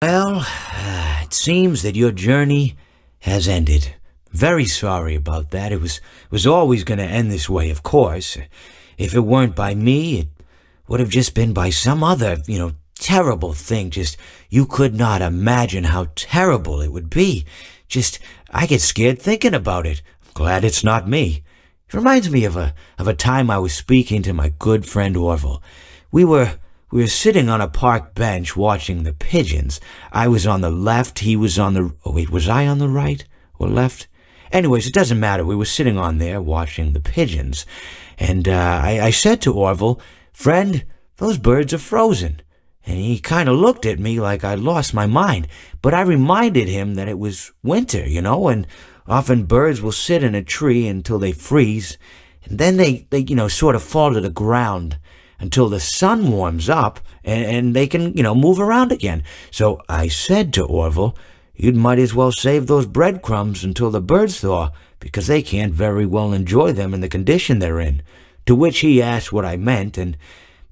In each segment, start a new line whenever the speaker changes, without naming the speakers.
Well, it seems that your journey has ended. Very sorry about that. It was always going to end this way, of course. If it weren't by me, it would have just been by some other, terrible thing. Just, you could not imagine how terrible it would be. Just, I get scared thinking about it. I'm glad it's not me. It reminds me of a time I was speaking to my good friend Orville. We were we were sitting on a park bench watching the pigeons. I was on the left, he was on the... Oh, wait, was I on the right or left? Anyways, it doesn't matter. We were sitting on there watching the pigeons. And I said to Orville, "Friend, those birds are frozen." And he kind of looked at me like I'd lost my mind. But I reminded him that it was winter, and often birds will sit in a tree until they freeze. And then they sort of fall to the ground until the sun warms up and they can, move around again. So I said to Orville, "You might as well save those breadcrumbs until the birds thaw, because they can't very well enjoy them in the condition they're in." To which he asked what I meant, and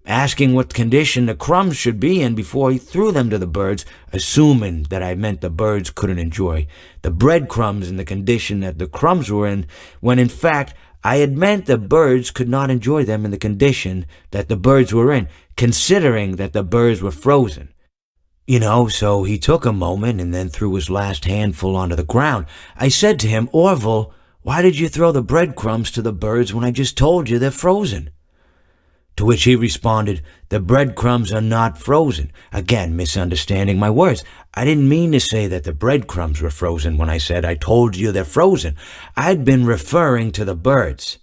asking what condition the crumbs should be in before he threw them to the birds, assuming that I meant the birds couldn't enjoy the breadcrumbs in the condition that the crumbs were in, when in fact I had meant the birds could not enjoy them in the condition that the birds were in, considering that the birds were frozen. So he took a moment and then threw his last handful onto the ground. I said to him, "Orville, why did you throw the breadcrumbs to the birds when I just told you they're frozen?" To which he responded, "The breadcrumbs are not frozen." Again, misunderstanding my words. I didn't mean to say that the breadcrumbs were frozen when I said I told you they're frozen. I'd been referring to the birds.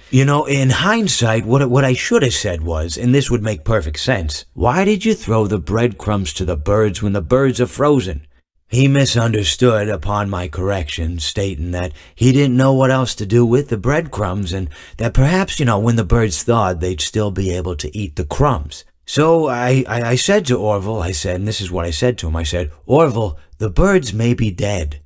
In hindsight, what I should have said was, and this would make perfect sense, "Why did you throw the breadcrumbs to the birds when the birds are frozen?" He misunderstood upon my correction, stating that he didn't know what else to do with the breadcrumbs, and that perhaps, when the birds thawed, they'd still be able to eat the crumbs. So I said to Orville, and this is what I said to him, I said, "Orville, the birds may be dead,